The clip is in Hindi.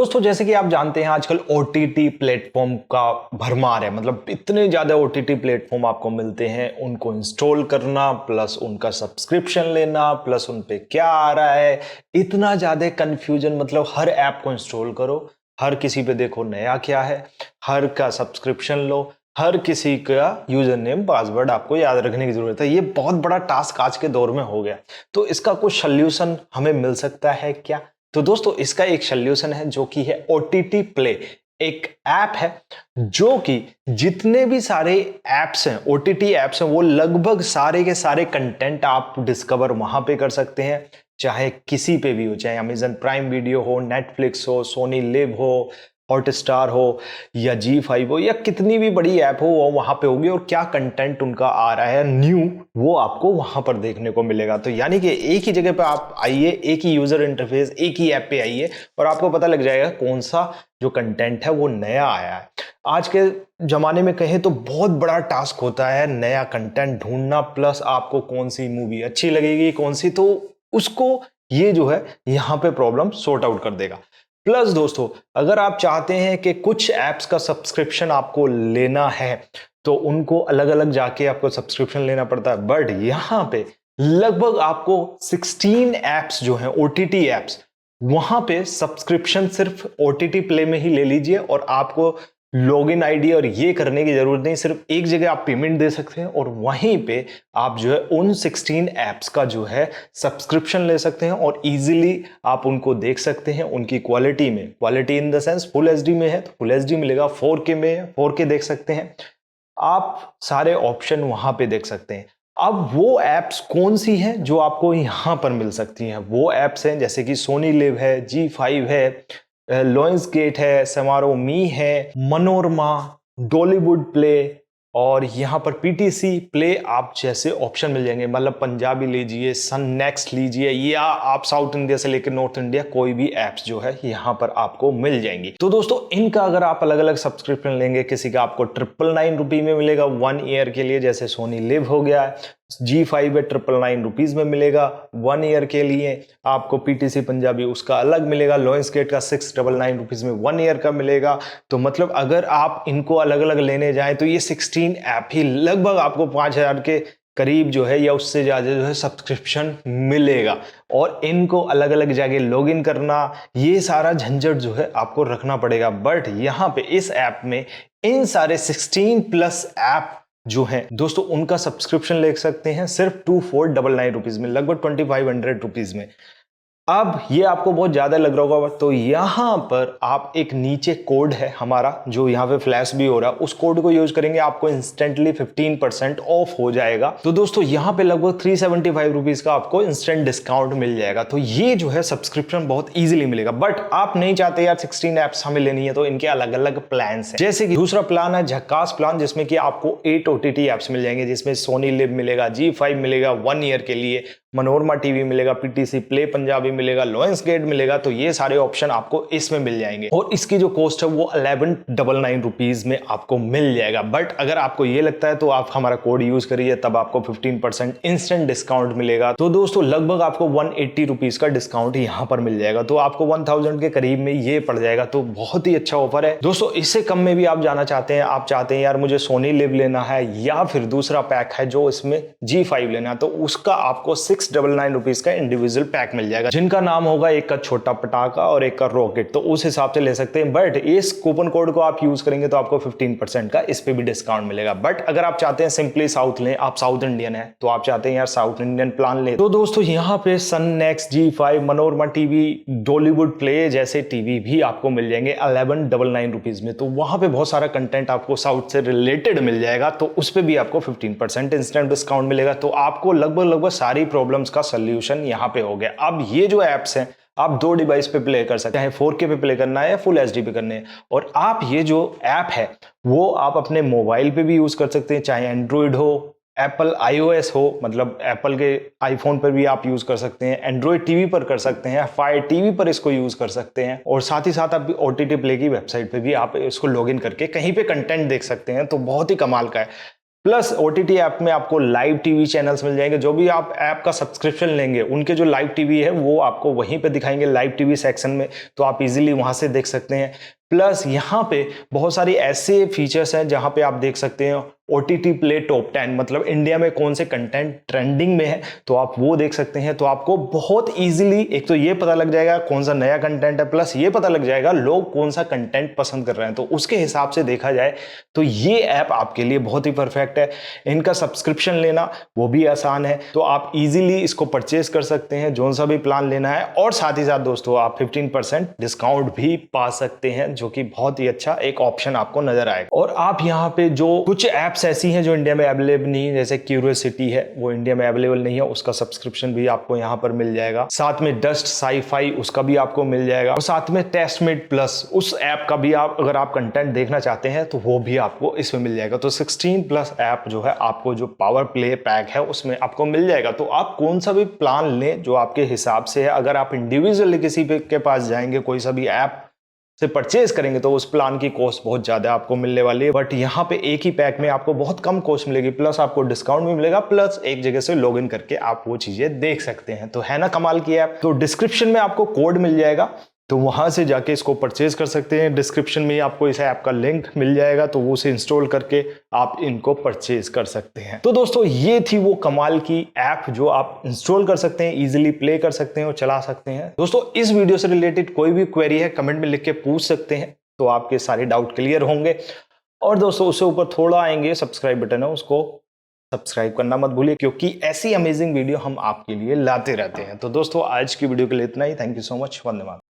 दोस्तों जैसे कि आप जानते हैं आजकल ओटीटी प्लेटफॉर्म का भरमार है। मतलब इतने ज़्यादा ओटीटी प्लेटफॉर्म आपको मिलते हैं, उनको इंस्टॉल करना प्लस उनका सब्सक्रिप्शन लेना प्लस उन पे क्या आ रहा है, इतना ज़्यादा कंफ्यूजन। मतलब हर ऐप को इंस्टॉल करो, हर किसी पे देखो नया क्या है, हर का सब्सक्रिप्शन लो, हर किसी का यूजर नेम पासवर्ड आपको याद रखने की जरूरत है। ये बहुत बड़ा टास्क आज के दौर में हो गया। तो इसका कुछ सोल्यूशन हमें मिल सकता है क्या? तो दोस्तों इसका एक सोल्यूशन है जो कि है ओटीटी प्ले। एक ऐप है जो कि जितने भी सारे ऐप्स हैं, ओटीटी ऐप्स हैं, वो लगभग सारे के सारे कंटेंट आप डिस्कवर वहां पे कर सकते हैं। चाहे किसी पे भी हो, चाहे अमेजन प्राइम वीडियो हो, नेटफ्लिक्स हो, सोनी लिव हो, हॉटस्टार हो या जी5 हो या कितनी भी बड़ी ऐप हो, वो वहां पे होगी। और क्या कंटेंट उनका आ रहा है न्यू, वो आपको वहां पर देखने को मिलेगा। तो यानी कि एक ही जगह पे आप आइए, एक ही यूजर इंटरफेस, एक ही ऐप पे आइए और आपको पता लग जाएगा कौन सा जो कंटेंट है वो नया आया है। आज के जमाने में कहें तो बहुत बड़ा टास्क होता है नया कंटेंट ढूंढना, प्लस आपको कौन सी मूवी अच्छी लगेगी, कौन सी, तो उसको ये जो है यहां पे प्रॉब्लम सॉर्ट आउट कर देगा। प्लस दोस्तों अगर आप चाहते हैं कि कुछ ऐप्स का सब्सक्रिप्शन आपको लेना है तो उनको अलग अलग जाके आपको सब्सक्रिप्शन लेना पड़ता है, बट यहां पे लगभग आपको 16 ऐप्स जो हैं ओटीटी ऐप्स, वहां पे सब्सक्रिप्शन सिर्फ ओटीटी प्ले में ही ले लीजिए और आपको लॉगिन आईडी और ये करने की जरूरत नहीं। सिर्फ एक जगह आप पेमेंट दे सकते हैं और वहीं पे आप जो है उन 16 ऐप्स का जो है सब्सक्रिप्शन ले सकते हैं और इजीली आप उनको देख सकते हैं। उनकी क्वालिटी में, quality in the sense full HD में है तो फुल एचडी मिलेगा, 4K में है 4K देख सकते हैं आप, सारे ऑप्शन वहां पे देख सकते हैं। अब वो एप्स कौन सी हैं जो आपको यहां पर मिल सकती हैं? वो एप्स हैं जैसे कि सोनी लिव है, जी5 है, लॉयंस गेट है, समारो मी है, मनोरमा, डॉलीवुड प्ले और यहां पर पीटीसी प्ले आप जैसे ऑप्शन मिल जाएंगे। मतलब पंजाबी लीजिए, सन नेक्स्ट लीजिए, या आप साउथ इंडिया से लेकर नॉर्थ इंडिया कोई भी एप्स जो है यहां पर आपको मिल जाएंगी। तो दोस्तों इनका अगर आप अलग अलग सब्सक्रिप्शन लेंगे, किसी का आपको 999 में मिलेगा 1 ईयर के लिए, जैसे सोनी लिव हो गया है, जी5 है 999 रुपीज में मिलेगा 1 ईयर के लिए। आपको पीटीसी पंजाबी उसका अलग मिलेगा, लॉयंस गेट का 699 रुपीज में 1 ईयर का मिलेगा। तो मतलब अगर आप इनको अलग अलग लेने जाएं तो ये 16 ऐप ही लगभग आपको 5000 के करीब जो है या उससे ज्यादा जो है सब्सक्रिप्शन मिलेगा। और इनको अलग अलग जगह लॉगिन करना, ये सारा झंझट जो है आपको रखना पड़ेगा। बट यहां पे इस ऐप में इन सारे 16 प्लस ऐप जो है दोस्तों उनका सब्सक्रिप्शन ले सकते हैं सिर्फ 2499 रुपीज में, लगभग 2500 रुपीज में। अब ये आपको बहुत ज्यादा लग रहा होगा, तो यहां पर आप एक नीचे कोड है हमारा जो यहां पे फ्लैश भी हो रहा है, उस कोड को यूज करेंगे आपको इंस्टेंटली 15% ऑफ हो जाएगा। तो दोस्तों यहां पे लगभग 375 रुपीज का आपको इंस्टेंट डिस्काउंट मिल जाएगा। तो ये जो है सब्सक्रिप्शन बहुत इजीली मिलेगा। बट आप नहीं चाहते यार 16 एप्स हमें लेनी है, तो इनके अलग अलग प्लान है। जैसे कि दूसरा प्लान है झक्कास प्लान, जिसमें कि आपको 8 ओटीटी एप्स मिल जाएंगे, जिसमें सोनी लिव मिलेगा, जी5 मिलेगा 1 ईयर के लिए, मनोरमा टीवी मिलेगा, पीटीसी प्ले पंजाबी मिलेगा, लॉयंस गेट मिलेगा। तो ये सारे ऑप्शन आपको इसमें मिल जाएंगे और इसकी जो कॉस्ट है वो 1199 रुपीज में आपको मिल जाएगा। बट अगर आपको ये लगता है तो आप हमारा कोड यूज करिए, तब आपको 15% इंस्टेंट डिस्काउंट मिलेगा। तो दोस्तों लगभग आपको 180 रुपीज का डिस्काउंट यहां पर मिल जाएगा, तो आपको 1000 के करीब में ये पड़ जाएगा। तो बहुत ही अच्छा ऑफर है दोस्तों। इससे कम में भी आप जाना चाहते हैं, आप चाहते हैं यार मुझे सोनी लिव लेना है या फिर दूसरा पैक है जो इसमें जी5 लेना है, तो उसका आपको 699 रुपीज का इंडिविजुअल पैक मिल जाएगा, जिनका नाम होगा एक का छोटा पटाखा और एक का रॉकेट। तो उस हिसाब से ले सकते हैं। बट इस कूपन कोड को आप यूज करेंगे तो आपको 15% का इस पे भी डिस्काउंट मिलेगा। बट अगर आप चाहते हैं सिंपली साउथ लें, आप साउथ इंडियन है तो आप चाहते हैं यार साउथ इंडियन प्लान ले, तो दोस्तों यहाँ पे Sun NXT, ZEE5, Manorama TV, Dollywood Play जैसे टीवी भी आपको मिल जाएंगे 1199 रुपीज में। तो वहां पे बहुत सारा कंटेंट आपको साउथ से रिलेटेड मिल जाएगा, तो उस पर भी आपको 15% इंस्टेंट डिस्काउंट मिलेगा। तो आपको लगभग सारी प्रॉब्लम्स का सोल्यूशन यहां पे हो गया। अब ये जो एप्स हैं आप 2 डिवाइस पे प्ले कर सकते हैं, 4K पे प्ले करना है या फुल एचडी पे करने हैं। और आप ये जो ऐप है वो आप अपने मोबाइल पे भी यूज कर सकते हैं, चाहे एंड्रॉइड हो, एप्पल iOS हो, मतलब एप्पल के आईफोन पर भी आप यूज कर सकते हैं, एंड्रॉइड टीवी पर कर सकते हैं, फायर टीवी पर इसको यूज कर सकते हैं। और साथ ही साथ आप ओटीटी प्ले की वेबसाइट पे भी आप इसको लॉगिन करके कहीं पे कंटेंट देख सकते हैं। तो बहुत ही कमाल का है। प्लस OTT ऐप में आपको लाइव टीवी चैनल्स मिल जाएंगे। जो भी आप ऐप का सब्सक्रिप्शन लेंगे उनके जो लाइव टीवी है वो आपको वहीं पे दिखाएंगे लाइव टीवी सेक्शन में, तो आप इजीली वहां से देख सकते हैं। प्लस यहाँ पे बहुत सारी ऐसे फीचर्स हैं जहां पे आप देख सकते हैं OTT प्ले टॉप 10, मतलब इंडिया में कौन से कंटेंट ट्रेंडिंग में है तो आप वो देख सकते हैं। तो आपको बहुत इजीली एक तो ये पता लग जाएगा कौन सा नया कंटेंट है, प्लस ये पता लग जाएगा लोग कौन सा कंटेंट पसंद कर रहे हैं। तो उसके हिसाब से देखा जाए तो ये ऐप आपके लिए बहुत ही परफेक्ट है। इनका सब्सक्रिप्शन लेना वो भी आसान है, तो आप इजीली इसको परचेज कर सकते हैं जो सा भी प्लान लेना है। और साथ ही साथ दोस्तों आप 15% डिस्काउंट भी पा सकते हैं, जो कि बहुत ही अच्छा एक ऑप्शन आपको नजर आएगा। और आप यहाँ पे जो कुछ ऐप्स ऐसी हैं जो इंडिया में अवेलेबल नहीं है, जैसे क्यूरियोसिटी है वो इंडिया में अवेलेबल नहीं है, उसका सब्सक्रिप्शन भी आपको यहाँ पर मिल जाएगा। साथ में डस्ट साई-फाई उसका भी आपको मिल जाएगा, और साथ में टेस्टमेट प्लस उस ऐप का भी आप अगर आप कंटेंट देखना चाहते हैं तो वो भी आपको इसमें मिल जाएगा। तो 16+ ऐप जो है आपको जो पावर प्ले पैक है उसमें आपको मिल जाएगा। तो आप कौन सा भी प्लान लें जो आपके हिसाब से है। अगर आप इंडिविजुअली किसी के पास जाएंगे कोई सा भी ऐप से परचेज करेंगे तो उस प्लान की कॉस्ट बहुत ज्यादा आपको मिलने वाली है, बट यहाँ पे एक ही पैक में आपको बहुत कम कॉस्ट मिलेगी, प्लस आपको डिस्काउंट भी मिलेगा, प्लस एक जगह से लॉगिन करके आप वो चीजें देख सकते हैं। तो है ना कमाल की ऐप। तो डिस्क्रिप्शन में आपको कोड मिल जाएगा, तो वहां से जाके इसको परचेज कर सकते हैं। डिस्क्रिप्शन में आपको इस ऐप का लिंक मिल जाएगा, तो वो उसे इंस्टॉल करके आप इनको परचेज कर सकते हैं। तो दोस्तों ये थी वो कमाल की ऐप जो आप इंस्टॉल कर सकते हैं, इजीली प्ले कर सकते हैं और चला सकते हैं। दोस्तों इस वीडियो से रिलेटेड कोई भी क्वेरी है कमेंट में लिख के पूछ सकते हैं, तो आपके सारे डाउट क्लियर होंगे। और दोस्तों उससे ऊपर थोड़ा आएंगे सब्सक्राइब बटन है, उसको सब्सक्राइब करना मत भूलिए, क्योंकि ऐसी अमेजिंग वीडियो हम आपके लिए लाते रहते हैं। तो दोस्तों आज की वीडियो के लिए इतना ही। Thank you so much. वंदे मातरम।